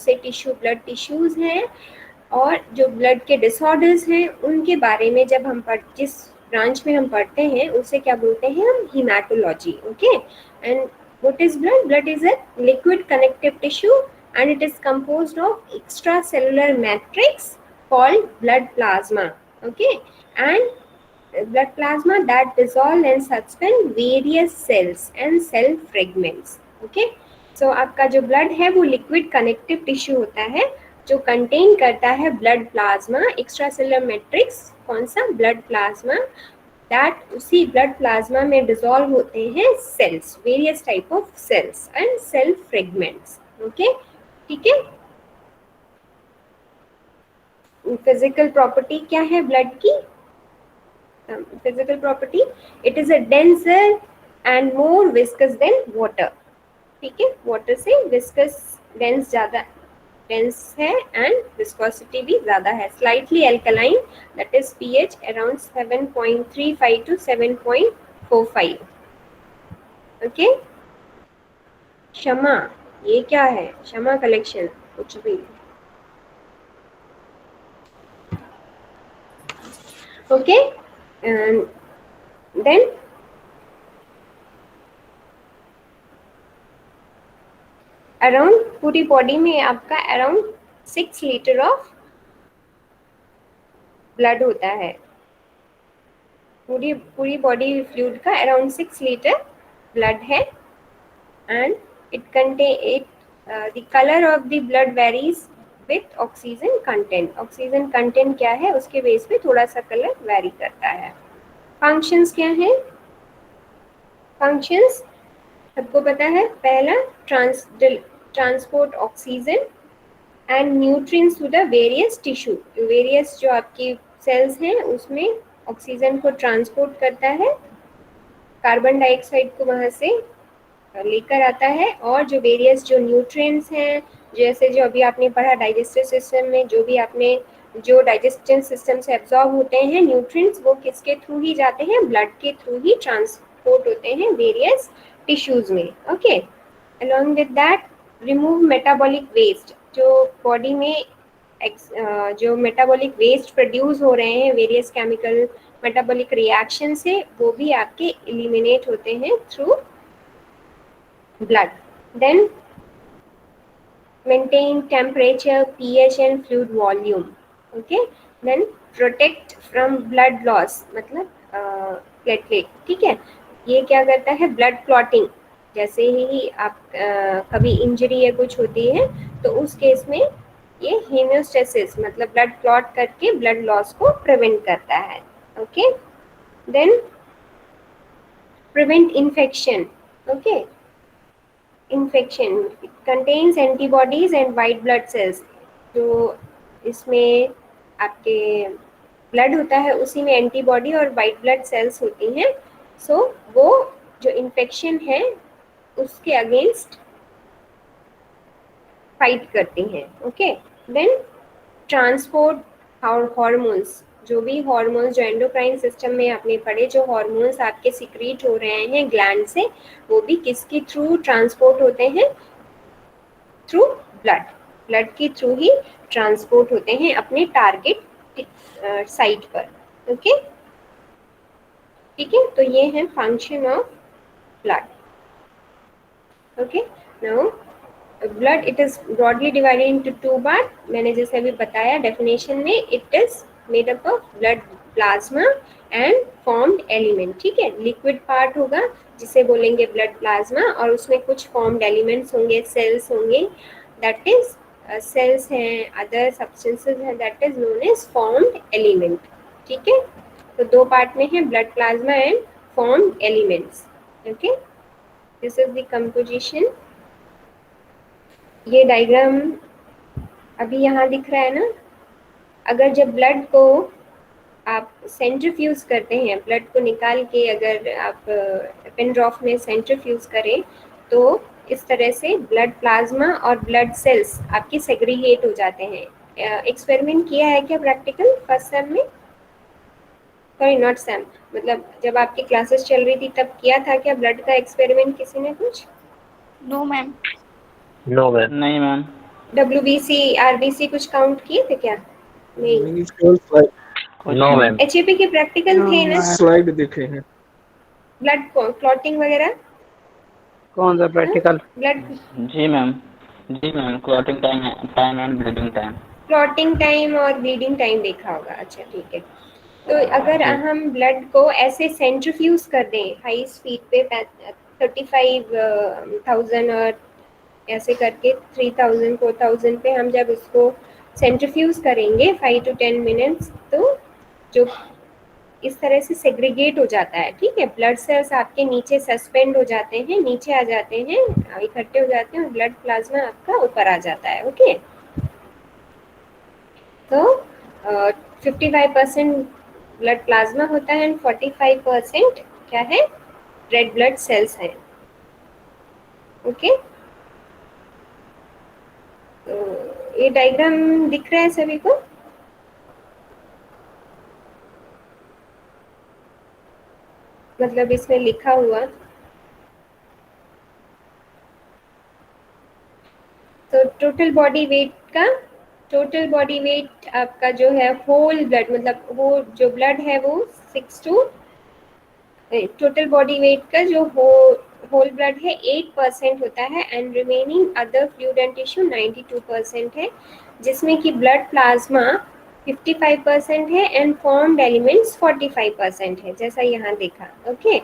से tissue blood tissues हैं और जो ब्लड के डिसऑर्डर्स हैं उनके बारे में जब हम जिस ब्रांच में हम पढ़ते हैं उसे क्या बोलते हैं हम haematology. Okay. And what is blood? Blood is a liquid connective tissue and it is composed of extracellular matrix called blood plasma. Okay. And blood plasma that dissolve and suspend various cells and cell fragments. Okay. So आपका जो blood है वो liquid connective tissue होता है जो contain करता है blood plasma, extracellular matrix. कौन सा? Blood plasma. दैट उसी ब्लड प्लाज्मा में डिसॉल्व होते हैं cells, various type of cells and cell fragments. Okay. ठीक है. फिजिकल प्रॉपर्टी क्या है ब्लड की? Physical property, it is a denser and more viscous than water. ठीक है. वाटर से विस्कस डेंस ज्यादा डेंस है एंड विस्कोसिटी भी ज्यादा है. Slightly alkaline, that is pH around 7.35 to 7.45. Okay. क्षमा, ये क्या है? क्षमा कलेक्शन कुछ भी. ओके. एंड देन अराउंड पूरी बॉडी में आपका अराउंड 6 लीटर ऑफ ब्लड होता है. पूरी बॉडी फ्लूइड का अराउंड 6 लीटर ब्लड है. And it contain the colour of the blood varies with oxygen content. Oxygen content क्या है उसके बेस पे थोड़ा सा कलर वेरी करता है. फंक्शंस क्या है? फंक्शंस सबको पता है. पहला, transport oxygen and nutrients to the various tissue. Various जो आपकी सेल्स हैं उसमें ऑक्सीजन को ट्रांसपोर्ट करता है, कार्बन डाइऑक्साइड को वहां से लेकर आता है, और जो वेरियस जो न्यूट्रिएंट्स हैं, जैसे जो अभी आपने पढ़ा डाइजेस्टिव सिस्टम में, जो भी आपने जो डाइजेस्टिव सिस्टम से एब्जॉर्ब होते हैं न्यूट्रिएंट्स, वो किसके थ्रू ही जाते हैं? ब्लड के थ्रू ही ट्रांसपोर्ट होते हैं वेरियस टिश्यूज में. Okay. Along with that, remove metabolic waste. जो बॉडी में जो मेटाबॉलिक वेस्ट प्रोड्यूस हो रहे हैं वेरियस केमिकल मेटाबॉलिक रिएक्शन से, वो भी आपके एलिमिनेट होते हैं through blood. Then maintain temperature, pH and fluid volume. Okay. Then protect from blood loss, मतलब platelet. ठीक है. ये क्या करता है? blood clotting. जैसे ही आप कभी इंजरी या कुछ होती है तो उस केस में ये हेमोस्टेसिस मतलब ब्लड क्लॉट करके ब्लड लॉस को प्रिवेंट करता है. Okay. Then prevent infection. Okay. Infection, it contains antibodies and white blood cells. जो इसमें आपके ब्लड होता है उसी में एंटीबॉडी और वाइट ब्लड सेल्स होती हैं. सो वो जो इन्फेक्शन है उसके अगेंस्ट फाइट करती हैं. ओके. Then transport hormones. जो भी हार्मोन्स जो एंडोक्राइन सिस्टम में आपने पढ़े, जो हार्मोन्स आपके सिक्रीट हो रहे हैं ग्लैंड से, वो भी किसके थ्रू ट्रांसपोर्ट होते हैं? Through blood. ब्लड के थ्रू ही ट्रांसपोर्ट होते हैं अपने टारगेट साइट पर. ओके. ठीक है. तो ये है function of blood. Okay. Now blood, it is broadly divided into 2 part. मैंने जैसे अभी बताया डेफिनेशन में, it is made up of blood plasma and formed element. ठीक है. लिक्विड पार्ट होगा जिसे बोलेंगे ब्लड प्लाज्मा, और उसमें कुछ फॉर्म्ड एलिमेंट्स होंगे, सेल्स होंगे, दैट इज सेल्स हैं, अदर सब्सटेंसेस हैं, that is known as formed element. ठीक है. तो 2 पार्ट में है blood plasma and formed elements. Okay. This is the composition. ये डायग्राम अभी यहाँ दिख रहा है ना. अगर जब ब्लड को आप सेंट्रीफ्यूज करते हैं, ब्लड को निकाल के अगर आप पेनड्रॉफ में सेंट्रीफ्यूज करें तो इस तरह से ब्लड प्लाज्मा और ब्लड सेल्स आपके सेग्रीगेट हो जाते हैं. एक्सपेरिमेंट किया है क्या प्रैक्टिकल फर्स्ट सेम में? सॉरी नॉट सेम, मतलब जब आपकी क्लासेस चल रही थी तब किया था क्या ब्लड का एक्सपेरिमेंट किसी ने कुछ? No ma'am. No ma'am. नहीं मैम. WBC RBC कुछ काउंट किए थे क्या? नहीं। No ma'am. HAP के प्रैक्टिकल थे ना? स्लाइड देखे हैं। ब्लड क्लॉटिंग वगैरह? कौन सा प्रैक्टिकल? ब्लड जी मैम, जी ma'am, clotting time and bleeding time. Clotting time और ब्लीडिंग टाइम देखा होगा। अच्छा ठीक है। तो अगर जी। हम ब्लड को ऐसे सेंट्रीफ्यूज कर दें हाई स्पीड पे 35,000 और ऐसे करके 3000 4000 पे हम जब उसको सेंट्रीफ्यूज करेंगे 5 to 10 मिनट्स, तो जो इस तरह से सेग्रीगेट हो जाता है, ठीक है। ब्लड सेल्स आपके नीचे सस्पेंड हो जाते हैं, नीचे आ जाते हैं, इकट्ठे हो जाते हैं और ब्लड प्लाज्मा आपका ऊपर आ जाता है। ओके, तो 55% ब्लड प्लाज्मा होता है एंड 45% क्या है, रेड ब्लड सेल्स हैं। ओके, तो ये डायग्राम दिख रहा है सभी को? मतलब इसमें लिखा हुआ, तो टोटल बॉडी वेट आपका जो है होल ब्लड, मतलब वो जो ब्लड है वो 6 टू टोटल बॉडी वेट का जो होल ब्लड है 8% होता है and remaining other fluid and tissue 92% है, जिसमें कि ब्लड प्लाज्मा 55% है एंड फॉर्म्ड एलिमेंट्स 45% है, जैसा यहाँ देखा। ओके,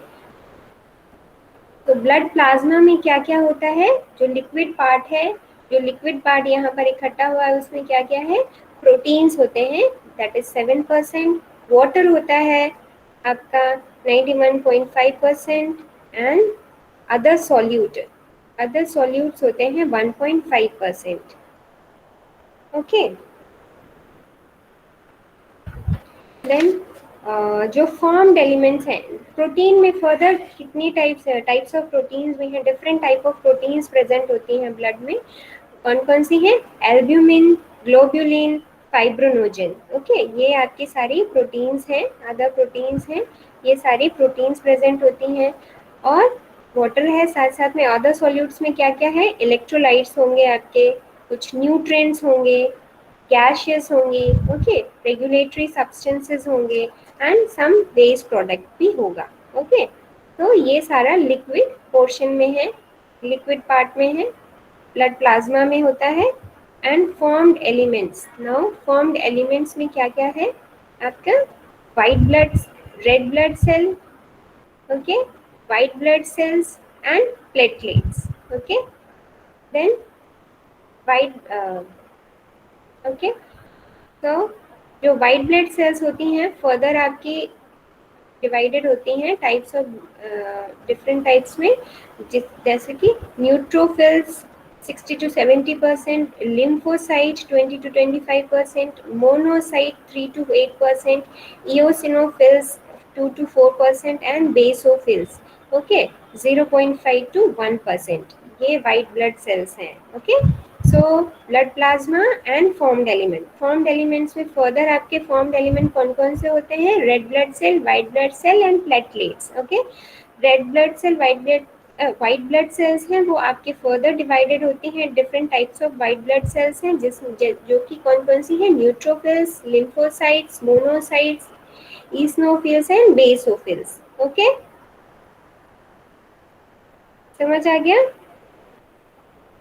तो ब्लड प्लाज्मा में क्या क्या होता है, जो लिक्विड पार्ट है, जो लिक्विड पार्ट यहाँ पर इकट्ठा हुआ है उसमें क्या क्या है, प्रोटीन्स होते हैं, दैट इज 7%, वाटर होता है आपका 91.5% एंड अदर सॉल्यूट्स होते हैं 1.5%। ओके, देन जो फॉर्म्ड एलिमेंट्स हैं, प्रोटीन में फर्दर कितनी टाइप्स ऑफ प्रोटीन्स भी हैं, different type of proteins present होती हैं ब्लड में। कौन कौन सी है, एल्ब्यूमिन, ग्लोब्यूलिन, फाइब्रोनोजन। ओके, ये आपकी सारी प्रोटीन्स हैं, अदर प्रोटीन्स हैं, ये सारी प्रोटीन्स प्रेजेंट होती हैं। और वाटर है, साथ साथ में अदर सॉल्यूट्स में क्या क्या है, इलेक्ट्रोलाइट्स होंगे आपके, कुछ न्यूट्रिएंट्स होंगे, गैशियस होंगे, ओके, रेगुलेटरी सब्सटेंसेस होंगे एंड सम वेस्ट प्रोडक्ट भी होगा। ओके, तो ये सारा लिक्विड पोर्शन में है, लिक्विड पार्ट में है, ब्लड प्लाज्मा में होता है। And formed elements, now formed elements में क्या क्या है आपका, white blood, red blood cell, okay, white blood cells and platelets. Okay, then white, okay, तो जो वाइट ब्लड सेल्स होती हैं फर्दर आपकी डिवाइडेड होती हैं टाइप्स ऑफ डिफरेंट टाइप्स में, जैसे कि neutrophils 60 to 70%, lymphocyte 20 to 25%, monocyte 3 to 8%, eosinophils 2 to 4% and basophils okay 0.5 to 1%। ये वाइट ब्लड सेल्स हैं। Okay, so blood plasma and formed elements में फर्दर आपके फॉर्म्ड एलिमेंट कौन कौन से होते हैं, red blood cell, white blood cell and platelets. Okay, red blood cell, white blood cells हैं, वो आपके फर्दर डिवाइडेड होती हैं, different types of white blood cells हैं, जो कि कौन कौन सी है, neutrophils, lymphocytes, monocytes, eosinophils and basophils. Okay, समझ आ गया?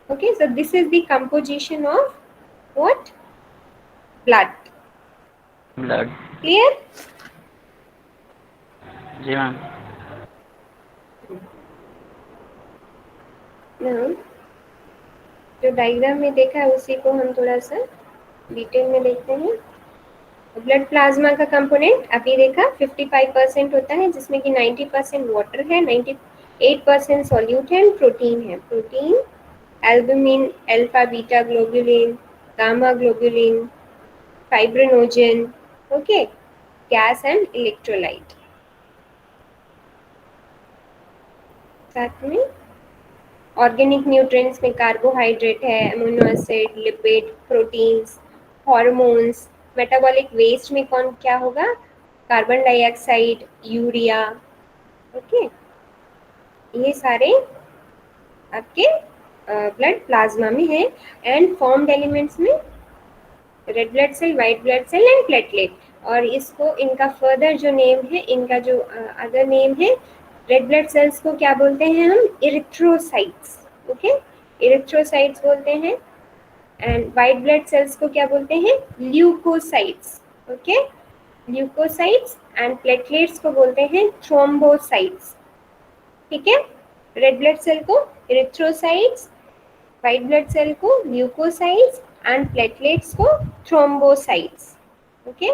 Okay, so this is the composition of what? Blood. Blood. Clear? जी मैम। Now, जो डायग्राम में देखा है उसी को हम थोड़ा सा डिटेल में देखते हैं। ब्लड प्लाज्मा का कंपोनेंट अभी देखा 55% होता है, जिसमें कि 90% वाटर है, 98% सॉल्यूट है एंड प्रोटीन है। Protein albumin, alpha beta globulin, gamma globulin, fibrinogen, okay, gas and electrolyte. साथ में ऑर्गेनिक न्यूट्रिएंट्स में कार्बोहाइड्रेट है, amino acid, lipid, proteins, hormones. Metabolic waste में कौन क्या होगा, कार्बन डाइऑक्साइड, यूरिया। ओके, ये सारे आपके ब्लड प्लाज्मा में है, एंड फॉर्म्ड एलिमेंट्स में red blood cell, white blood cell and platelet. और इसको इनका फर्दर जो नेम है, इनका जो अदर नेम है, रेड ब्लड सेल्स को क्या बोलते हैं हम? इरिथ्रोसाइट्स। ओके, इरिथ्रोसाइट्स बोलते हैं। एंड व्हाइट ब्लड सेल्स को क्या बोलते हैं? Leukocytes. Okay, leukocytes. And platelets को बोलते हैं थ्रोम्बोसाइट्स। ठीक है, रेड ब्लड सेल को इरिथ्रोसाइट्स, व्हाइट ब्लड सेल को ल्यूकोसाइट्स एंड प्लेटलेट्स को thrombocytes. Okay,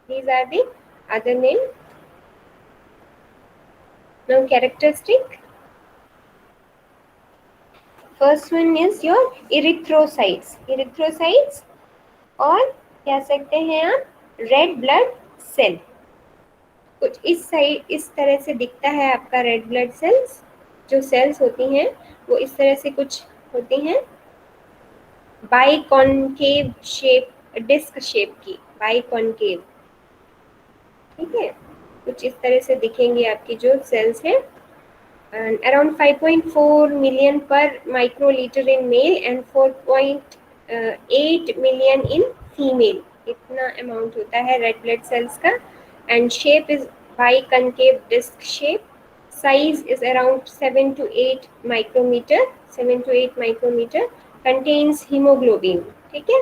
these are the other name. Now characteristic, first one is your erythrocytes. erythrocytes और कह सकते हैं आप रेड ब्लड सेल। कुछ इस साइड इस तरह से दिखता है आपका रेड ब्लड सेल्स। जो सेल्स होती हैं वो इस तरह से कुछ होती हैं, बाइकॉन्केव शेप, डिस्क शेप की, बाइकॉन्केव। ठीक है, कुछ इस तरह से दिखेंगे आपकी जो सेल्स हैं। And around 5.4 million per microliter in male and 4.8 million in female, इतना अमाउंट होता है रेड ब्लड सेल्स का। And shape is biconcave disc shape. Size is around 7 to 8 micrometre, 7 to 8 micrometre. Contains haemoglobin. ठीक है,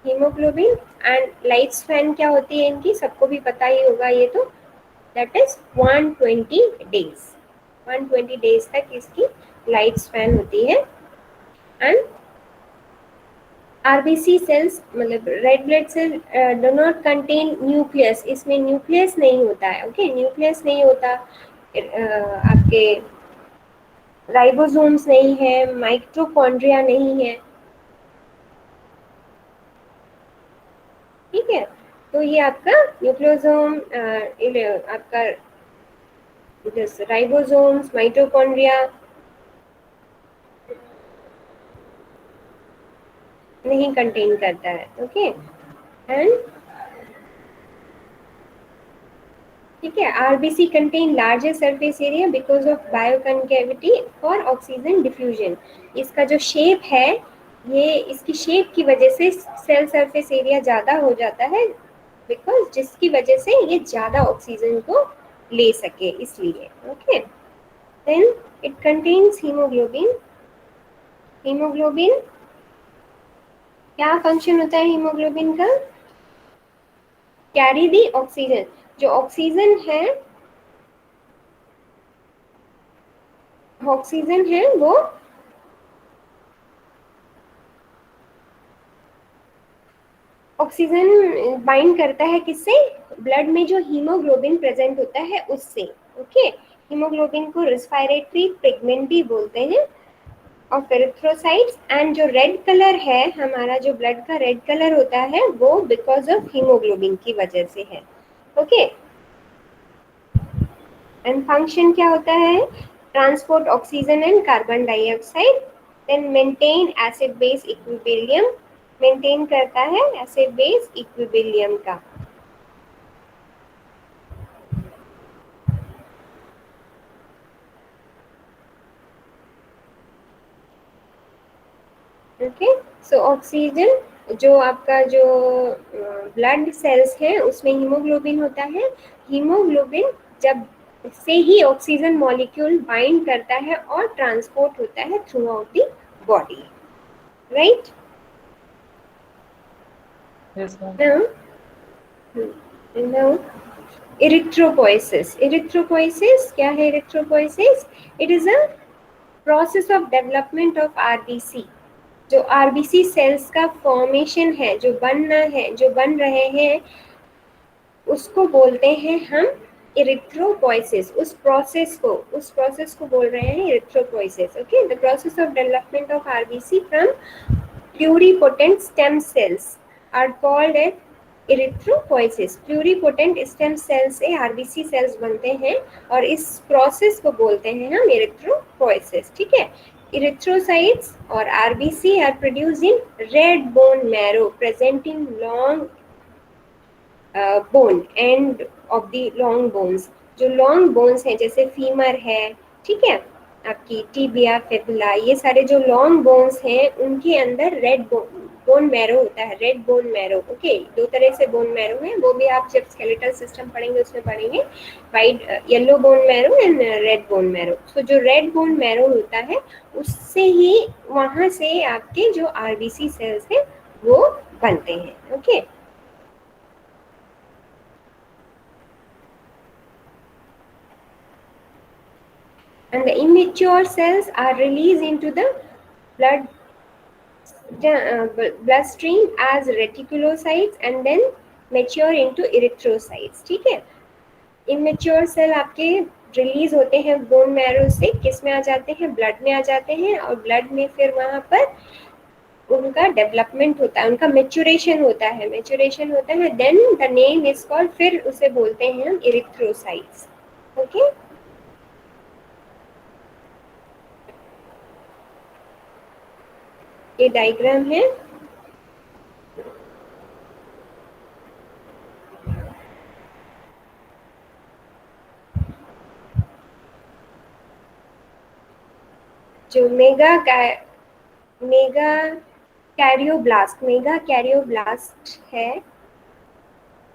haemoglobin. And life span क्या होती है इनकी, सबको भी पता ही होगा ये तो, दैट इज 120 डेज। 120 डेज तक इसकी लाइफ स्पैन होती है। एंड आरबीसी सेल्स मतलब red blood cell do not contain nucleus, इसमें न्यूक्लियस नहीं होता है। ओके, न्यूक्लियस नहीं होता, आपके राइबोसोम्स नहीं है, माइटोकॉन्ड्रिया नहीं है। ठीक है, तो ये आपका न्यूक्लियोसोम, आपका राइबोसोम्स, माइटोकॉन्ड्रिया नहीं कंटेन करता है। ओके, एंड ठीक है, RBC contain larger surface area because of biconcavity for oxygen diffusion. इसका जो शेप है, ये इसकी शेप की वजह से सेल सरफेस एरिया ज़्यादा हो जाता है, बिकॉज जिसकी वजह से ये ज़्यादा ऑक्सीजन को ले सके, इसलिए। Okay, then it contains haemoglobin. Haemoglobin क्या फंक्शन होता है हीमोग्लोबिन का? Carry the oxygen. जो ऑक्सीजन है, ऑक्सीजन है वो ऑक्सीजन बाइंड करता है किससे? ब्लड में जो हीमोग्लोबिन प्रेजेंट होता है उससे। ओके, हीमोग्लोबिन को रेस्पिरेटरी पिगमेंट भी बोलते हैं ऑफ एरिथ्रोसाइट्स। एंड जो रेड कलर है हमारा, जो ब्लड का रेड कलर होता है, वो बिकॉज ऑफ हीमोग्लोबिन की वजह से है। ओके, एंड फंक्शन क्या होता है? Transport oxygen and carbon dioxide, then maintain acid base equilibrium, maintain करता है एसिड बेस इक्विलिब्रियम का। ओके, सो ऑक्सीजन, जो आपका जो ब्लड सेल्स है उसमें हीमोग्लोबिन होता है। हीमोग्लोबिन जब से ही ऑक्सीजन मॉलिक्यूल बाइंड करता है और ट्रांसपोर्ट होता है through out the body, right? Yes, ma'am. Now erythropoiesis. Erythropoiesis क्या है? erythropoiesis, it is a process of development of RBC। जो आरबीसी सेल्स का फॉर्मेशन है, जो बनना है, जो बन रहे हैं, उसको बोलते हैं हम इरिथ्रोपोइसिस। उस प्रोसेस को बोल रहे हैं erythropoiesis. Okay, the process of development of RBC from pluripotent stem cells are called at erythropoiesis. Pluripotent stem cell से आरबीसी सेल्स बनते हैं और इस प्रोसेस को बोलते हैं हम इरिथ्रोपोइसिस। ठीक है, erythrocytes or RBC are produced in red bone marrow presenting long bone end of the long bones। जो long bones हैं जैसे फीमर है, ठीक है, आपकी टिबिया, फिबुला, ये सारे जो लॉन्ग बोन्स हैं उनके अंदर रेड बोन मैरो होता है, रेड बोन मैरो। ओके, दो तरह से बोन मैरो है, वो भी आप जब स्केलेटल सिस्टम पढ़ेंगे उसमें पढ़ेंगे, white yellow bone marrow and red bone marrow. तो जो रेड बोन मैरो होता है उससे ही, वहां से आपके जो आरबीसी सेल्स हैं वो बनते हैं। Okay, and the immature cells are released into the blood bloodstream as reticulocytes and then mature into erythrocytes। ठीक है, इमेच्योर सेल आपके रिलीज होते हैं बोन मैरो से, किस में आ जाते हैं, ब्लड में आ जाते हैं, और ब्लड में फिर वहां पर उनका डेवलपमेंट होता है, उनका मेचुरेशन होता है, मेचुरेशन होता है, then the name is called, फिर उसे बोलते हैं हम इरिथ्रोसाइट्स। ओके, ये डायग्राम है। जो मेगा कैरियोब्लास्ट, मेगा कैरियोब्लास्ट है,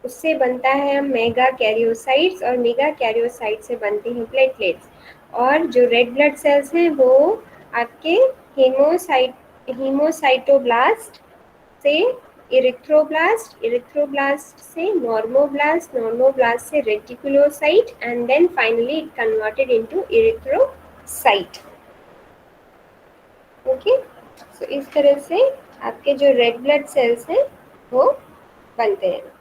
उससे बनता है मेगा कैरियोसाइट्स, और मेगा कैरियोसाइट से बनती हैं प्लेटलेट्स। और जो रेड ब्लड सेल्स हैं वो आपके हीमोसाइटोब्लास्ट से इरिथ्रोब्लास्ट, इरिथ्रोब्लास्ट से नॉर्मोब्लास्ट, नॉर्मोब्लास्ट से reticulocyte, and then finally converted into erythrocyte. Okay, तो इस तरह से आपके जो रेड ब्लड सेल्स हैं वो बनते हैं।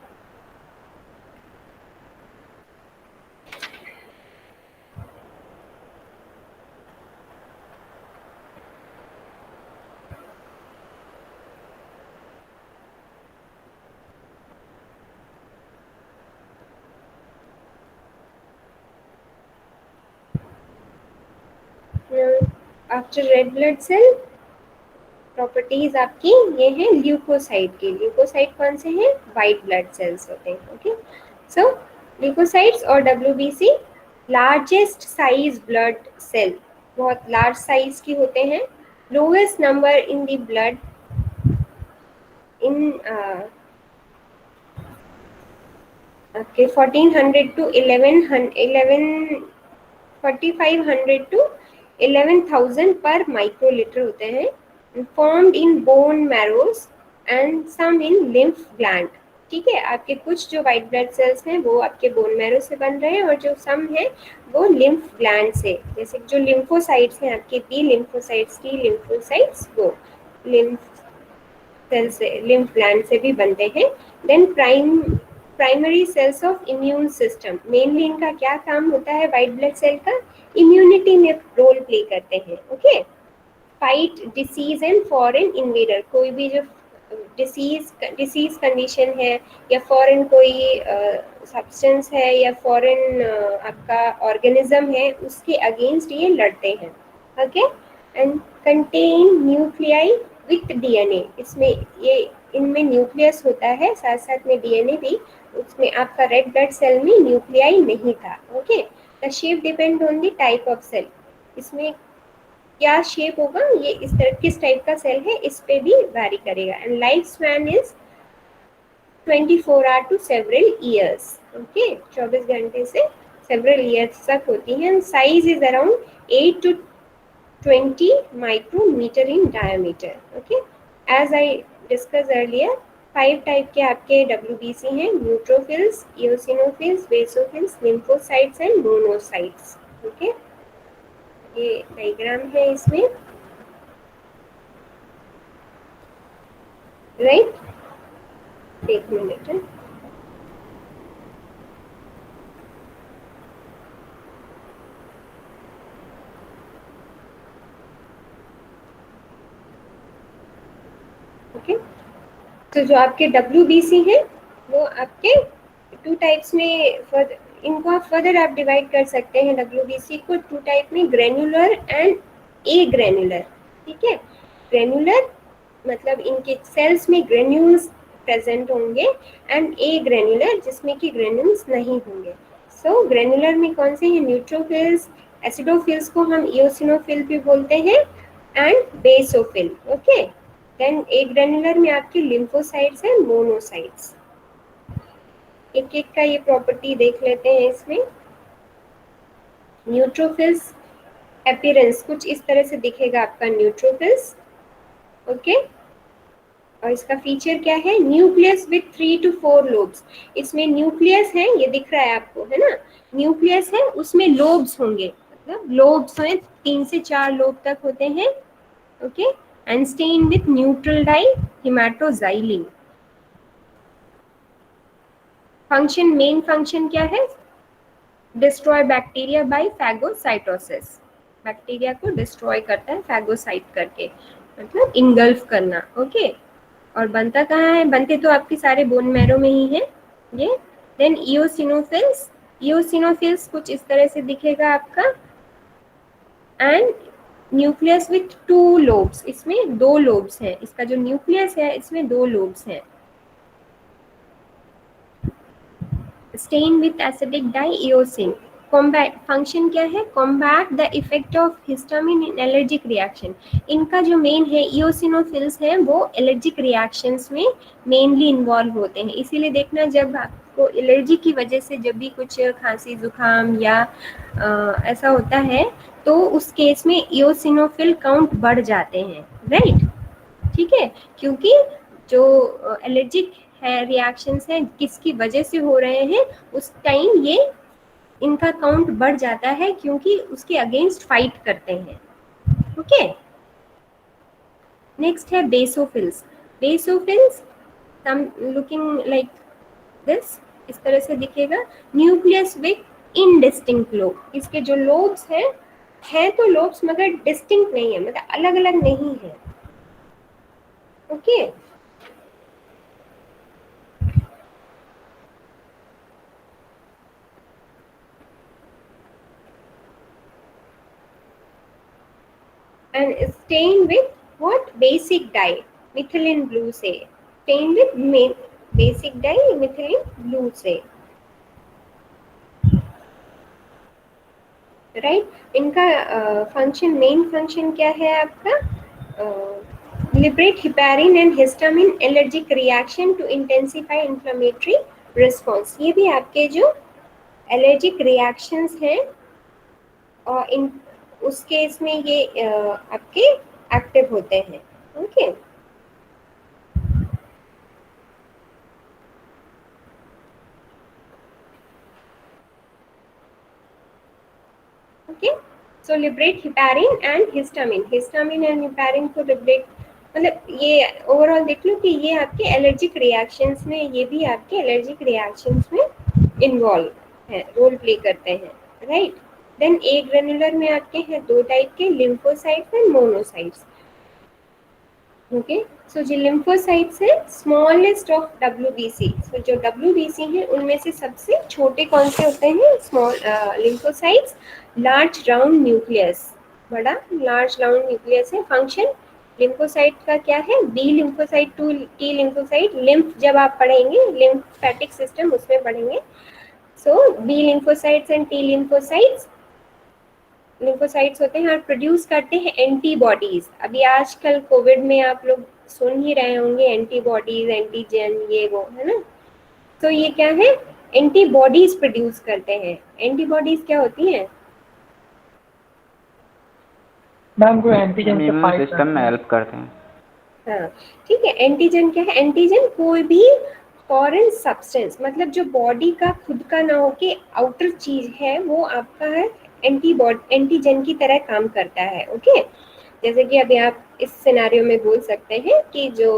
After red blood cell properties आपकी ये है ल्यूकोसाइट की। ल्यूकोसाइट कौन से हैं, वाइट ब्लड सेल्स होते हैं। ओके, सो ल्यूकोसाइट्स और WBC largest size blood cell, बहुत लार्ज साइज की होते हैं। Lowest number in the blood in आपके 1400 टू 4500 टू 11,000 पर माइक्रोलीटर होते हैं, formed in bone marrows and some in lymph gland. ठीक है, आपके कुछ जो वाइट ब्लड सेल्स हैं वो आपके बोन मैरो से बन रहे हैं, और जो सम है वो लिम्फ ग्लैंड से, जैसे जो लिम्फोसाइट्स हैं आपके बी लिम्फोसाइट्स, टी लिम्फोसाइट्स, वो लिम्फ सेल से, लिम्फ ग्लैंड से भी बनते हैं। Then primary cells of immune system, mainly इनका क्या काम होता है वाइट ब्लड सेल का, इम्यूनिटी में रोल प्ले करते हैं। Okay, fight disease and foreign invader, कोई भी जो डिसीज कंडीशन है या फॉरेन कोई सब्सटेंस है या फॉरेन आपका ऑर्गेनिज्म है, उसके अगेंस्ट ये लड़ते हैं। Okay, and contain nuclei with DNA, इसमें ये इनमें न्यूक्लियस होता है, साथ साथ में डीएनए भी। उसमें आपका रेड ब्लड सेल में न्यूक्लियाई नहीं था। Okay, the shape depend on the type of cell, इसमें क्या शेप होगा, ये इस तरह किस टाइप का सेल है इस पे भी वैरी करेगा। And life span is 24 hour to several years. Okay, 24 घंटे से सेवरल ईयर्स तक होती हैं। Size is around 8 to 20 micrometer in diameter. Okay, as I discussed earlier, 5 type के आपके WBC हैं, neutrophils, eosinophils, basophils, lymphocytes and monocytes. Okay, ये diagram है इसमें, राइट, एक मिनट है। ओके, तो जो आपके WBC हैं वो आपके 2 टाइप्स में, इनको आप फर्दर आप डिवाइड कर सकते हैं WBC को 2 टाइप में, ग्रेनुलर एंड ए ग्रेनुलर। ठीक है, ग्रेनुलर मतलब इनके सेल्स में ग्रेन्यूल्स प्रेजेंट होंगे, एंड ए ग्रेनुलर जिसमें कि ग्रेन्यूल्स नहीं होंगे। सो ग्रेनुलर में कौन से हैं, न्यूट्रोफिल्स, एसिडोफिल्स को हम इओसिनोफिल भी बोलते हैं and basophil. Okay, then agranular में आपके लिम्फोसाइट्स एंड मोनोसाइट्स। एक एक का ये प्रॉपर्टी देख लेते हैं इसमें। न्यूट्रोफिल्स अपीयरेंस कुछ इस तरह से दिखेगा आपका न्यूट्रोफिल्स। ओके, और इसका फीचर क्या है? Nucleus with 3 to 4 lobes. इसमें न्यूक्लियस है, ये दिख रहा है आपको, है ना? न्यूक्लियस है, उसमें लोब्स होंगे, मतलब लोब्स हैं, 3 से 4 लोब तक होते हैं। Okay, and stain with neutral dye haematoxylin. Function, main function क्या है? Destroy bacteria by phagocytosis. Bacteria को डिस्ट्रॉय करता है फैगोसाइट करके, मतलब इंगल्फ करना। ओके, और बनता कहाँ है? बनते तो आपके सारे बोन मैरो में ही है ये। देन इओसिनोफिल्स, इओसिनोफिल्स कुछ इस तरह से दिखेगा आपका। एंड न्यूक्लियस विथ 2 लोब्स, इसमें 2 लोब्स हैं। इसका जो न्यूक्लियस है इसमें 2 लोब्स हैं। Stain with acidic dye eosin. Combat, function क्या है? Combat the effect of histamine in allergic reaction. इनका जो मेन है, इओसिनोफिल्स हैं, वो एलर्जिक रिएक्शंस में मेनली इन्वॉल्व होते हैं। इसीलिए देखना, जब आपको एलर्जी की वजह से जब भी कुछ खांसी जुकाम या ऐसा होता है, तो उस केस में इओसिनोफिल काउंट बढ़ जाते हैं, राइट? ठीक है, क्योंकि जो एलर्जिक है रिएक्शंस हैं किसकी वजह से हो रहे हैं, उस टाइम ये इनका काउंट बढ़ जाता है, क्योंकि उसके अगेंस्ट फाइट करते हैं। ओके, नेक्स्ट है basophils. Basophils looking like this, इस तरह से दिखेगा। Nucleus with indistinct lobe. इसके जो लोब्स हैं तो लोब्स मगर डिस्टिंक्ट नहीं है, मतलब अलग अलग नहीं है। Okay, and stain with what? Basic dye methylene blue से। stain with basic dye methylene blue से, राइट? इनका फंक्शन, मेन फंक्शन क्या है आपका? Liberate heparin and histamine allergic reaction to intensify inflammatory response. ये भी आपके जो एलर्जिक रिएक्शंस हैं और इन उस केस में ये आपके एक्टिव होते हैं। Okay, okay, so liberate heparin and histamine. Histamine and heparin को लिबरेट, मतलब ये ओवरऑल देख लो कि ये आपके एलर्जिक रिएक्शंस में, ये भी आपके एलर्जिक रिएक्शंस में इन्वॉल्व है, रोल प्ले करते हैं, राइट? देन ए ग्रेनुलर में आपके हैं 2 टाइप के, लिम्फोसाइट्स एंड मोनोसाइट्स। ओके, सो जो लिम्फोसाइट्स है स्मॉलेस्ट ऑफ डब्ल्यूबीसी। सो जो डब्ल्यूबीसी है उनमें से सबसे छोटे कौन से होते हैं? Small lymphocytes. Large round nucleus, बड़ा लार्ज राउंड न्यूक्लियस है। फंक्शन लिम्फोसाइट का क्या है? B lymphocyte to T lymphocyte. Lymph जब आप पढ़ेंगे, लिम्फेटिक सिस्टम उसमें पढ़ेंगे। So B lymphocytes and T lymphocytes, lymphocytes होते हैं और प्रोड्यूस करते हैं एंटीबॉडीज। अभी आजकल कोविड में आप लोग सुन ही रहे होंगे, एंटीबॉडीज, एंटीजन, ये वो, है ना? तो ये क्या है? एंटीबॉडीज प्रोड्यूस करते हैं। एंटीबॉडीज क्या होती हैं? मैम को एंटीजन से इम्यून फाइट सिस्टम में हेल्प करते हैं। हाँ, ठीक है। एंटीजन क्या है? एंटीजन कोई भी फॉरेन सब्सटेंस, मतलब जो बॉडी का खुद का ना हो के आउटर चीज है, वो आपका है एंटीबॉडी, एंटीजन की तरह काम करता है। ओके, जैसे कि अभी आप इस सिनेरियो में बोल सकते हैं कि जो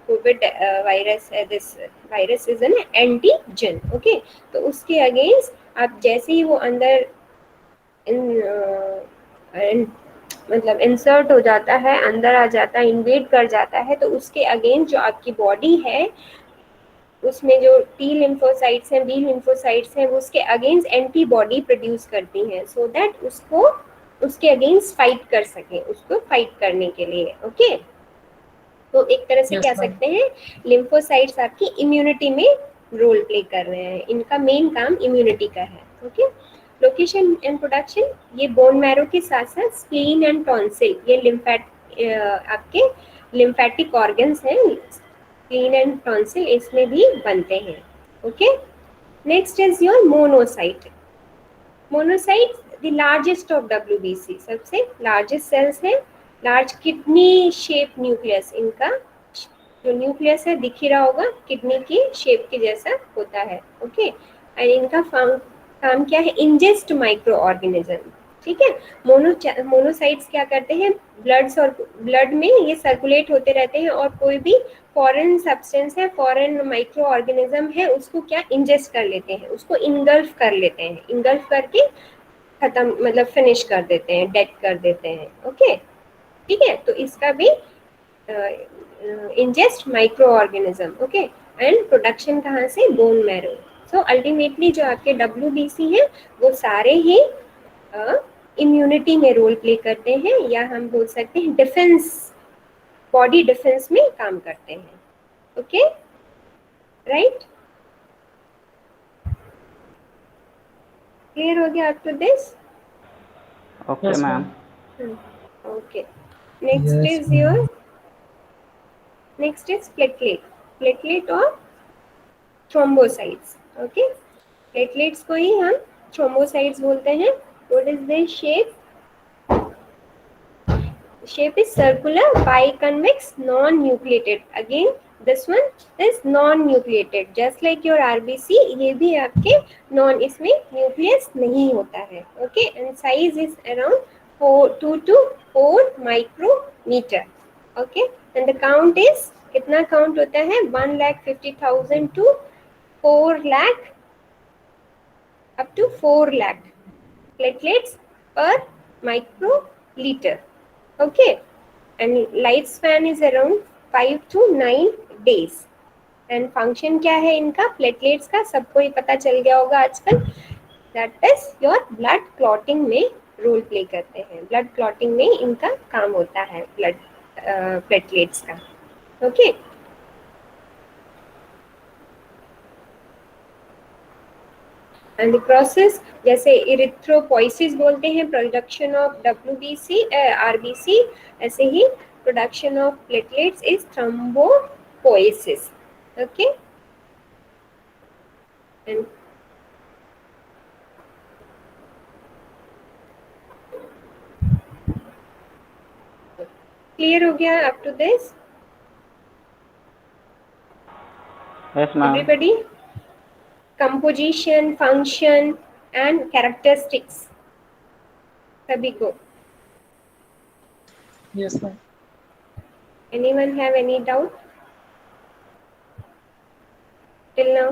कोविड वायरस है, this virus is an antigen. Okay, तो उसके अगेंस्ट आप जैसे ही वो अंदर मतलब इंसर्ट हो जाता है, अंदर आ जाता है, इन्वेड कर जाता है, तो उसके अगेंस्ट जो आपकी बॉडी है उसमें जो टी लिम्फोसाइट्स हैं, बी लिम्फोसाइट्स हैं, वो उसके अगेंस्ट एंटीबॉडी प्रोड्यूस करती हैं, सो दैट उसको उसके अगेंस्ट फाइट कर सके, उसको फाइट करने के लिए। ओके, तो एक तरह से कह सकते हैं लिम्फोसाइट्स आपकी इम्यूनिटी में रोल प्ले कर रहे हैं। इनका मेन काम इम्यूनिटी का है। ओके, लोकेशन एंड प्रोडक्शन, ये बोन मैरो के साथ साथ स्प्लीन एंड टॉन्सिल, ये आपके लिम्फेटिक ऑर्गन्स हैं, स्प्लीन एंड टॉन्सिल इसमें भी बनते हैं। Okay, next is your monocyte. Monocyte the largest of WBC, सबसे लार्जेस्ट सेल्स है। लार्ज किडनी शेप न्यूक्लियस, इनका जो न्यूक्लियस है दिख ही रहा होगा, किडनी की शेप के जैसा होता है। ओके, एंड इनका काम क्या है, इंजेस्ट माइक्रो ऑर्गेनिज्म। ठीक है, मोनोसाइट्स क्या करते हैं, ब्लड में ये सर्कुलेट होते रहते हैं और कोई भी फॉरेन सब्सटेंस है, फॉरेन माइक्रो ऑर्गेनिज्म है, उसको क्या इंजेस्ट कर लेते हैं, उसको इंगल्फ कर लेते हैं, इंगल्फ करके खत्म मतलब फिनिश कर देते हैं, डेड कर देते हैं। ओके, ठीक है, तो इसका भी ingest micro organism. Okay, and production कहाँ से, बोन मैरो। सो अल्टीमेटली जो आपके WBC है वो सारे ही इम्यूनिटी में रोल प्ले करते हैं, या हम बोल सकते हैं डिफेंस, बॉडी डिफेंस में काम करते हैं। ओके, राइट, क्लियर हो गया up to this? Okay Yes, ma'am. ma'am. Okay, next Yes, is ma'am. platelet, platelet और thrombocytes। okay, platelets को ही हम thrombocytes बोलते हैं। what is their shape? Shape is circular, biconvex, non-nucleated. Again this one is non-nucleated, just like your RBC, ये भी आपके non, इसमें nucleus नहीं होता है। okay, and size is around 2 to 4 micrometer। okay, and the count is, कितना count होता है, 1,50,000 to 4 lakh, up to 4 lakh platelets per microliter। okay, and lifespan is around 5 to 9 days। And function क्या है इनका, platelets का सबको ही पता चल गया होगा आजकल, that is your blood clotting में रोल प्ले करते हैं, ब्लड क्लॉटिंग में इनका काम होता है ब्लड प्लेटलेट्स का। ओके, एंड द प्रोसेस, जैसे इरिथ्रोपोइसिस बोलते हैं प्रोडक्शन ऑफ WBC RBC, ऐसे ही production of platelets is thrombopoiesis. Okay, and clear हो गया up to this yes ma'am. Everybody? Composition, function and characteristics सभी को। Yes, ma'am. Anyone have any doubt till now?